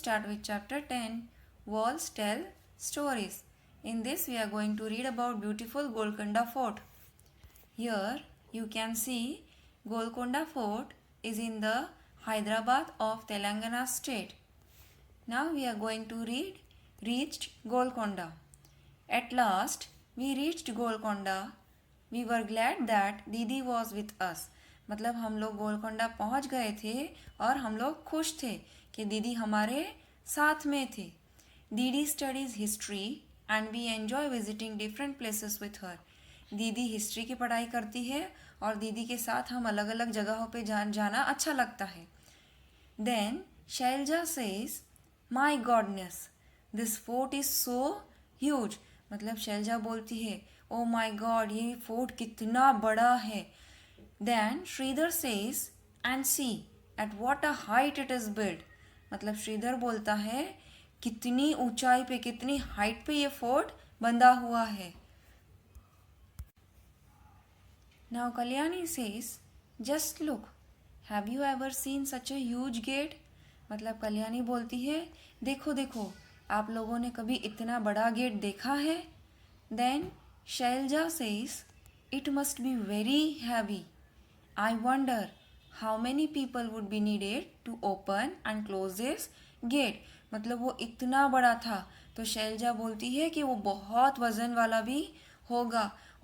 start with chapter 10, Walls Tell Stories. In this we are going to read about beautiful Golconda Fort. Here you can see Golconda Fort is in the Hyderabad of Telangana state. Now we are going to read Reached Golconda. At last we reached Golconda. We were glad that Didi was with us. मतलब हम लोग गोलकोंडा पहुंच गए थे और हम लोग खुश थे कि दीदी हमारे साथ में थे. दीदी studies history and we enjoy visiting different places with her. दीदी हिस्ट्री की पढ़ाई करती है और दीदी के साथ हम अलग अलग जगहों पे जाना अच्छा लगता है. Then Shailaja says my goodness this fort is so huge. मतलब शैलजा बोलती है ओ माई गॉड ये फोर्ट कितना बड़ा है. Then Sridhar says and see at what a height it is built. मतलब श्रीधर बोलता है कितनी ऊंचाई पे कितनी हाइट पे ये फोर्ट बंधा हुआ है. Now Kalyani says just look, have you ever seen such a huge gate? मतलब कल्याणी बोलती है देखो देखो आप लोगों ने कभी इतना बड़ा गेट देखा है. Then Shailja says it must be very heavy. I wonder how many people would be needed to open and close this gate. मतलब वो इतना बड़ा था तो शैलजा बोलती है कि वो बहुत वज़न वाला भी होगा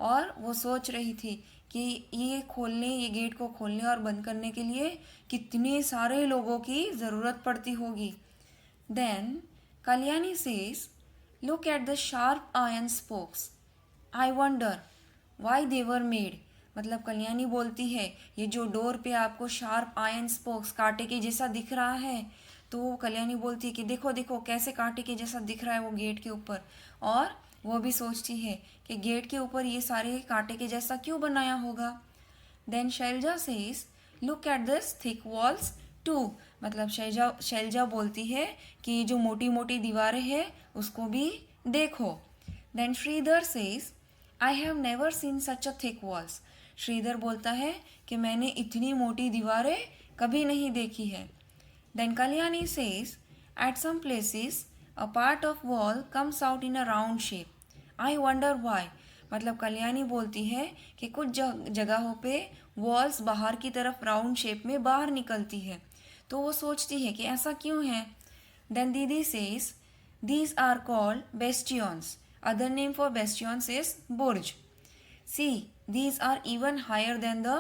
और वो सोच रही थी कि ये गेट को खोलने और बंद करने के लिए कितने सारे लोगों की ज़रूरत पड़ती होगी. Then Kalyani says, look at the sharp iron spokes. I wonder why they were made. मतलब कल्याणी बोलती है ये जो डोर पे आपको शार्प आयरन स्पोक्स कांटे के जैसा दिख रहा है तो कल्याणी बोलती है कि देखो देखो कैसे कांटे के जैसा दिख रहा है वो गेट के ऊपर. और वो भी सोचती है कि गेट के ऊपर ये सारे कांटे के जैसा क्यों बनाया होगा. Then Shailaja says look at this thick walls too. मतलब शैलजा बोलती है कि ये जो मोटी मोटी दीवारें हैं उसको भी देखो. Then Shridhar says I have never seen such a thick walls. Shridhar बोलता है कि मैंने इतनी मोटी दीवारें कभी नहीं देखी है. Then Kalyani says at some places a part of wall comes out in a round shape. I wonder why. मतलब कल्याणी बोलती है कि कुछ जगहों पे वॉल्स बाहर की तरफ राउंड शेप में बाहर निकलती है तो वो सोचती है कि ऐसा क्यों है. देन दीदी says these are called bastions. Other name for bastions is बुर्ज. See these are even higher than the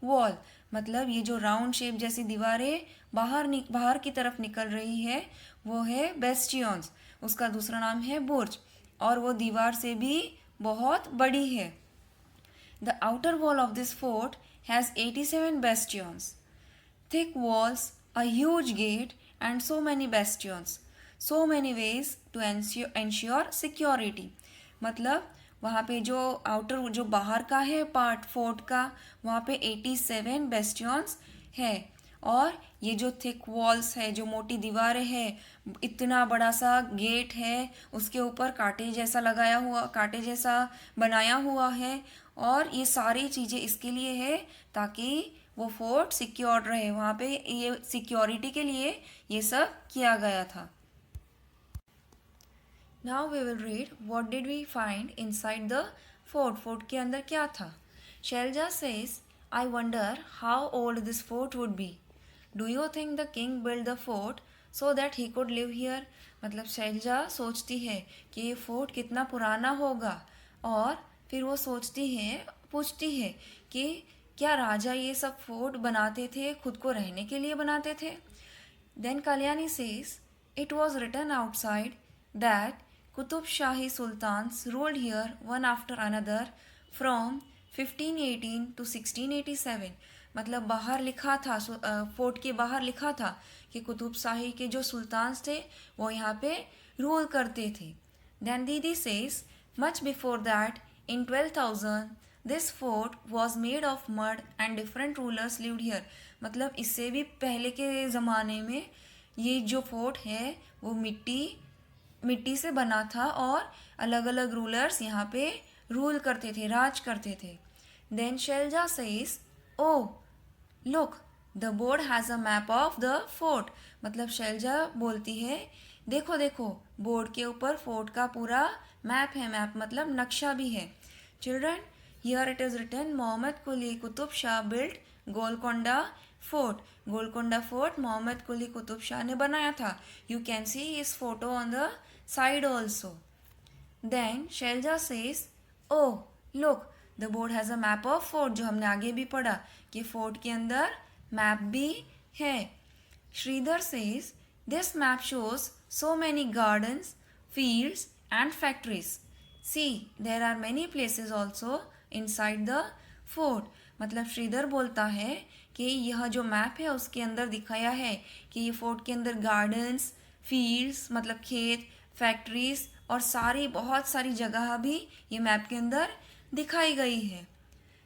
wall. मतलब ये जो राउंड शेप जैसी दीवारें बाहर की तरफ निकल रही है वो है बेस्टियंस. उसका दूसरा नाम है बुर्ज और वो दीवार से भी बहुत बड़ी है. The outer wall of this fort has 87 bastions. Thick walls, a huge gate and so many bastions. So many ways to ensure security. मतलब वहाँ पे जो आउटर जो बाहर का है पार्ट फोर्ट का वहाँ पे 87 बेस्टियंस है और ये जो थिक वॉल्स है जो मोटी दीवारें है इतना बड़ा सा गेट है उसके ऊपर कांटे जैसा बनाया हुआ है और ये सारी चीज़ें इसके लिए है ताकि वो फोर्ट सिक्योर रहे. वहाँ पे ये सिक्योरिटी के लिए ये सब किया गया था. Now we will read what did we find inside the fort. Fort के अंदर क्या था. Shailja says, I wonder how old this fort would be. Do you think the king built the fort so that he could live here? मतलब शैलजा सोचती है कि ये fort कितना पुराना होगा और फिर वो पूछती है कि क्या राजा ये सब फोर्ट बनाते थे खुद को रहने के लिए बनाते थे. Then Kalyani says, it was written outside that Qutub Shahi Sultans ruled here one after another from 1518 to 1687. मतलब बाहर लिखा था फोर्ट के बाहर लिखा था कि कुतुब शाही के जो सुल्तान्स थे वो यहाँ पे रूल करते थे. Then Didi says much before that in 12,000 this fort was made of mud and different rulers lived here. मतलब इससे भी पहले के ज़माने में ये जो फोर्ट है वो मिट्टी से बना था और अलग अलग रूलर्स यहाँ पे रूल करते थे राज करते थे. Then Shailaja says oh look the board has a map of the fort, मतलब शैलजा बोलती है देखो देखो बोर्ड के ऊपर फोर्ट का पूरा मैप है, मैप मतलब नक्शा भी है। Children, here it is written Mohammad Quli Qutub Shah built Golconda fort. Golconda fort Mohammad Quli Qutub Shah ने बनाया था। यू कैन सी इस photo on the side also. Then Shailaja says oh look the board has a map of fort, जो हमने आगे भी पढ़ा कि फोर्ट के अंदर मैप भी है। Shridhar says this map shows so many gardens fields and factories. See there are many places also inside the fort. मतलब श्रीधर बोलता है कि यह जो मैप है उसके अंदर दिखाया है कि ये फोर्ट के अंदर गार्डन्स फील्ड्स मतलब खेत फैक्ट्रीज और सारी बहुत सारी जगह भी ये मैप के अंदर दिखाई गई है।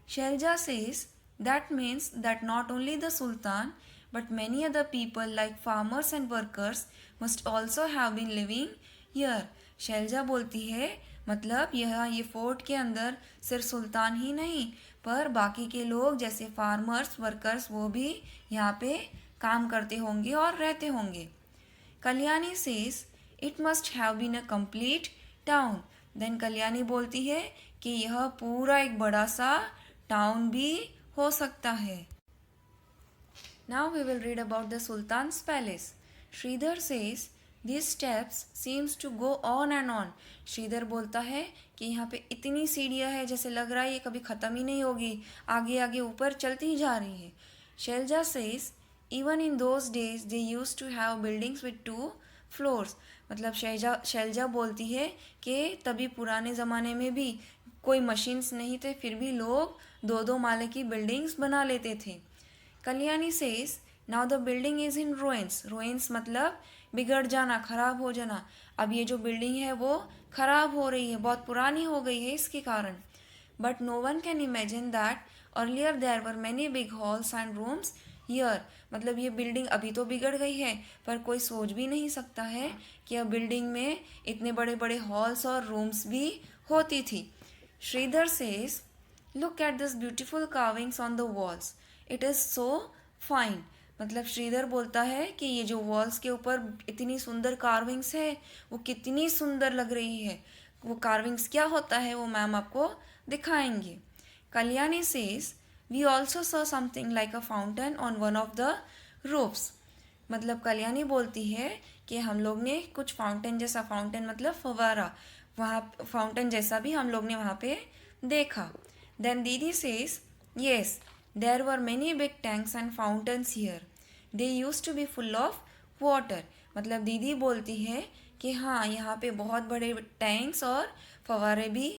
Shailaja says that means that not only the sultan but many other people like farmers and workers must also have been living here. Shailaja बोलती है मतलब ये फोर्ट के अंदर सिर्फ सुल्तान ही नहीं पर बाकी के लोग जैसे फार्मर्स वर्कर्स वो भी यहाँ पे काम करते होंगे और रहते होंगे। Kalyani says it must have been a complete town. Then Kalyani बोलती है कि यह पूरा एक बड़ा सा टाउन भी हो सकता है। Now we will read about the sultan's palace. Shridhar says this steps seems to go on and on. Shridhar बोलता है कि यहाँ पे इतनी सीढ़ियाँ हैं जैसे लग रहा है ये कभी ख़त्म ही नहीं होगी, आगे आगे ऊपर चलती ही जा रही है। Shailaja says even in those days they used to have buildings with 2 floors. मतलब शैलजा बोलती है कि तभी पुराने ज़माने में भी कोई मशीन्स नहीं थे फिर भी लोग 2-2 माले की बिल्डिंग्स बना लेते थे। Kalyani says now the building is in ruins. Ruins मतलब बिगड़ जाना, खराब हो जाना। अब ये जो बिल्डिंग है वो खराब हो रही है, बहुत पुरानी हो गई है इसके कारण। But no one can imagine that earlier there were many big halls and rooms here. मतलब ये बिल्डिंग अभी तो बिगड़ गई है पर कोई सोच भी नहीं सकता है कि अब बिल्डिंग में इतने बड़े बड़े हॉल्स और रूम्स भी होती थी। Sridhar says look at this beautiful carvings on the walls, it is so fine. मतलब श्रीधर बोलता है कि ये जो वॉल्स के ऊपर इतनी सुंदर कार्विंग्स है वो कितनी सुंदर लग रही है। वो कार्विंग्स क्या होता है वो मैम आपको दिखाएंगे। Kalyani says we also saw something like a fountain on one of the roofs. मतलब कल्याणी बोलती है कि हम लोग ने कुछ फाउंटेन जैसा, फाउंटेन मतलब फवारा, वहाँ फाउंटेन जैसा भी हम लोग ने वहाँ पे देखा। देन दीदी says yes there were many big tanks and fountains here, they used to be full of water. मतलब दीदी बोलती है कि हाँ यहाँ पे बहुत बड़े टैंक्स और फवारे भी